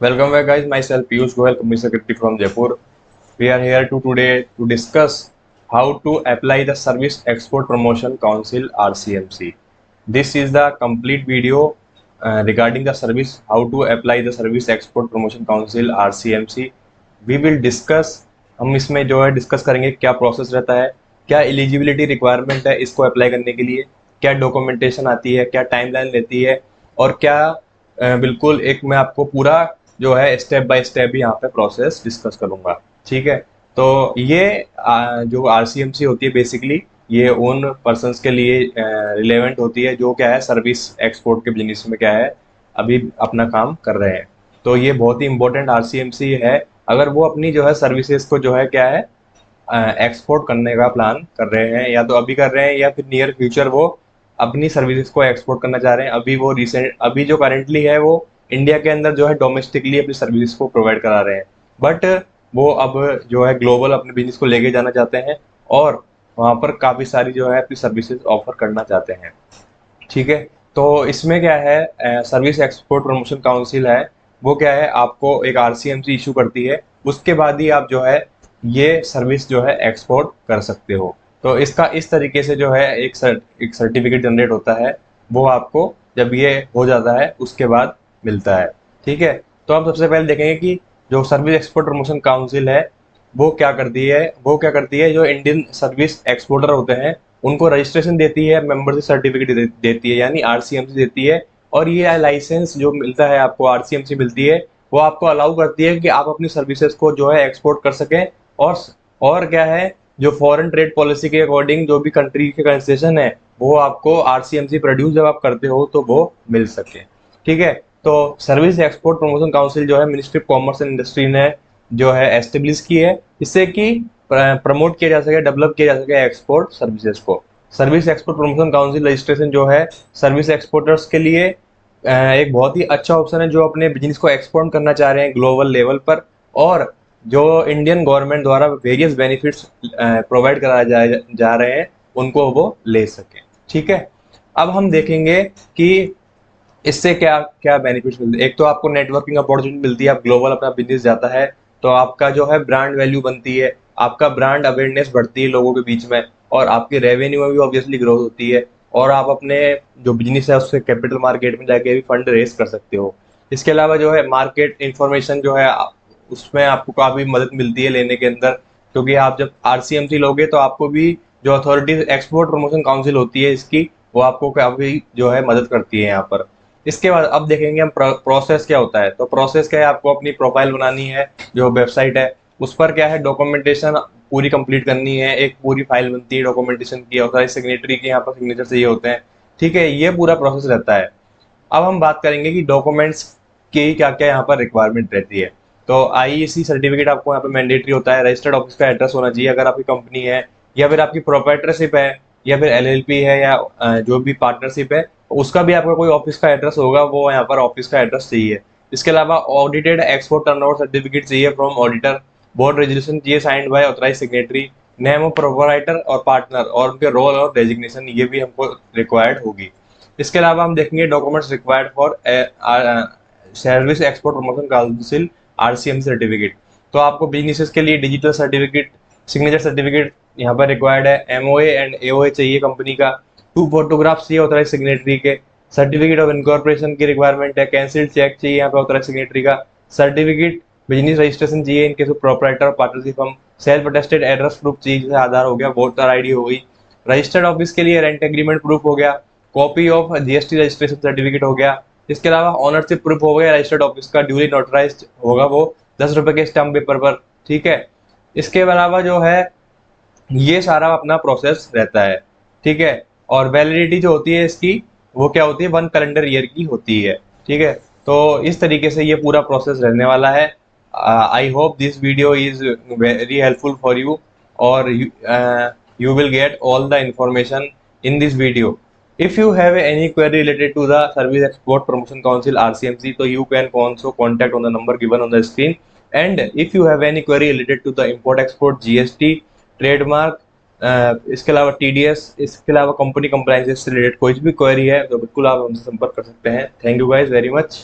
Welcome back, guys. Myself Piyush Goyal, Company Secretary from Jaipur. We are here today to discuss how to apply the Service Export Promotion Council (RCMC). This is the complete video regarding the service, how to apply the Service Export Promotion Council (RCMC). We will discuss, हम इसमें जो है discuss करेंगे क्या process रहता है, क्या eligibility requirement है इसको अप्लाई करने के लिए, क्या डॉक्यूमेंटेशन आती है, क्या टाइमलाइन रहती है और क्या बिल्कुल एक मैं आपको पूरा जो है स्टेप बाय स्टेप यहाँ पे प्रोसेस डिस्कस करूंगा। ठीक है, तो ये जो आरसीएमसी होती है बेसिकली ये उन पर्सन्स के लिए रिलेवेंट होती है जो क्या है सर्विस एक्सपोर्ट के बिजनेस में क्या है अभी अपना काम कर रहे हैं। तो ये बहुत ही इंपॉर्टेंट आरसीएमसी है अगर वो अपनी जो है सर्विसेज को जो है क्या है एक्सपोर्ट करने का प्लान कर रहे हैं, या तो अभी कर रहे हैं या फिर नियर फ्यूचर वो अपनी सर्विसेज को एक्सपोर्ट करना चाह रहे हैं। अभी जो करेंटली है वो इंडिया के अंदर जो है डोमेस्टिकली अपनी सर्विसेज को प्रोवाइड करा रहे हैं, बट वो अब जो है ग्लोबल अपने बिजनेस को लेके जाना चाहते हैं और वहाँ पर काफ़ी सारी जो है अपनी सर्विसेज ऑफर करना चाहते हैं। ठीक है, तो इसमें क्या है सर्विस एक्सपोर्ट प्रमोशन काउंसिल है वो क्या है आपको एक आरसीएमसी इशू करती है, उसके बाद ही आप जो है ये सर्विस जो है एक्सपोर्ट कर सकते हो। तो इसका इस तरीके से जो है एक सर्टिफिकेट जनरेट होता है, वो आपको जब ये हो जाता है उसके बाद मिलता है। ठीक है, तो हम सबसे पहले देखेंगे कि जो सर्विस एक्सपोर्ट प्रमोशन काउंसिल है वो क्या करती है जो इंडियन सर्विस एक्सपोर्टर होते हैं उनको रजिस्ट्रेशन देती है, मेंबरशिप सर्टिफिकेट देती है यानी आरसीएमसी देती है, और ये लाइसेंस जो मिलता है आपको आरसीएमसी मिलती है वो आपको अलाउ करती है कि आप अपनी सर्विसेज को जो है एक्सपोर्ट कर सकें और क्या है जो फॉरेन ट्रेड पॉलिसी के अकॉर्डिंग जो भी कंट्री के कंसेशन है वो आपको आरसीएमसी प्रोड्यूस जब आप करते हो तो वो मिल सके। ठीक है, तो सर्विस एक्सपोर्ट प्रमोशन काउंसिल जो है ministry of commerce and industry ने जो है एस्टेब्लिश की है इससे कि प्रमोट किया जा सके, डेवलप किया जा सके एक्सपोर्ट सर्विसेज को। Service export promotion council registration जो है सर्विस एक्सपोर्टर्स के लिए एक बहुत ही अच्छा ऑप्शन है जो अपने बिजनेस को एक्सपोर्ट करना चाह रहे हैं ग्लोबल लेवल पर, और जो इंडियन गवर्नमेंट द्वारा वेरियस बेनिफिट्स प्रोवाइड कराए जा रहे हैं उनको वो ले सकें। ठीक है, अब हम देखेंगे कि इससे क्या क्या बेनिफिट्स मिलते हैं। एक तो आपको नेटवर्किंग अपॉर्चुनिटी मिलती है, आप ग्लोबल अपना बिजनेस जाता है तो आपका जो है ब्रांड वैल्यू बनती है, आपका ब्रांड अवेयरनेस बढ़ती है लोगों के बीच में, और आपकी रेवेन्यू में भी ऑब्वियसली ग्रोथ होती है, और आप अपने जो बिजनेस है उससे कैपिटल मार्केट में जाके भी फंड रेज कर सकते हो। इसके अलावा जो है मार्केट इंफॉर्मेशन जो है उसमें आपको काफ़ी मदद मिलती है लेने के अंदर, क्योंकि आप जब आरसीएमसी लोगे तो आपको भी जो अथॉरिटी एक्सपोर्ट प्रमोशन काउंसिल होती है इसकी वो आपको काफ़ी जो है मदद करती है यहाँ पर। इसके बाद अब देखेंगे हम प्रोसेस क्या होता है। तो प्रोसेस क्या है, आपको अपनी प्रोफाइल बनानी है, जो वेबसाइट है उस पर क्या है डॉक्यूमेंटेशन पूरी कंप्लीट करनी है, एक पूरी फाइल बनती है डॉक्यूमेंटेशन की, और सारी सिग्नेटरी के यहाँ पर सिग्नेचर चाहिए होते हैं। ठीक है, ये पूरा प्रोसेस रहता है। अब हम बात करेंगे कि डॉक्यूमेंट्स की क्या क्या यहाँ पर रिक्वायरमेंट रहती है। तो आईईसी सर्टिफिकेट आपको यहाँ पे मैंडेटरी होता है, रजिस्टर्ड ऑफिस का एड्रेस होना चाहिए अगर आपकी कंपनी है, या फिर आपकी प्रोप्राइटरशिप है, या फिर एलएलपी है, या जो भी पार्टनरशिप है उसका भी आपका कोई ऑफिस का एड्रेस होगा, वो यहाँ पर ऑफिस का एड्रेस चाहिए। इसके अलावा ऑडिटेड एक्सपोर्ट टर्नओवर सर्टिफिकेट चाहिए फ्रॉम ऑडिटर, बोर्ड रेजोल्यूशन चाहिए signed by authorised signatory, name of proprietor और पार्टनर और उनके रोल और डेजिग्नेशन ये भी हमको रिक्वायर्ड होगी। इसके अलावा हम देखेंगे documents required for service export promotion council RCM certificate. तो आपको बिजनेसेस के लिए डिजिटल सर्टिफिकेट, सिग्नेचर सर्टिफिकेट यहाँ पर रिक्वायर्ड है, एमओए एंड एओए चाहिए कंपनी का, 2 फोटोग्राफ्स चाहिए ऑथराइज सिग्नेटरी के, सर्टिफिकेट ऑफ इनकॉर्पोरेशन की रिक्वायरमेंट है, कैंसिल्ड चेक चाहिए यहाँ पे ऑथराइज सिग्नेटरी का, सर्टिफिकेट बिजनेस रजिस्ट्रेशन चाहिए in case of proprietor partnership, हम सेल्फ अटेस्टेड एड्रेस प्रूफ चाहिए जैसे आधार हो गया, वोटर आईडी हो गई, रजिस्टर्ड ऑफिस के लिए रेंट एग्रीमेंट प्रूफ हो गया, copy of GST registration certificate हो गया। इसके अलावा ऑनरशिप प्रूफ हो गया, रजिस्टर्ड ऑफिस का ड्यूली नोटराइज्ड होगा वो 10 रुपए के स्टैम्प पेपर पर। ठीक है, इसके अलावा जो है ये सारा अपना प्रोसेस रहता है। ठीक है, और वैलिडिटी जो होती है इसकी वो क्या होती है 1 कैलेंडर ईयर की होती है। ठीक है, तो इस तरीके से ये पूरा प्रोसेस रहने वाला है। I hope this video is very helpful for you, और you will get all the information in this video. If you have any query related to the Service Export Promotion Council RCMC, so you can also contact on the number given on the screen. And if you have any query related to the import export, GST, trademark, इसके अलावा TDS, इसके अलावा company compliances से related कोई भी query है तो बिल्कुल आप हमसे संपर्क कर सकते हैं। Thank you guys very much.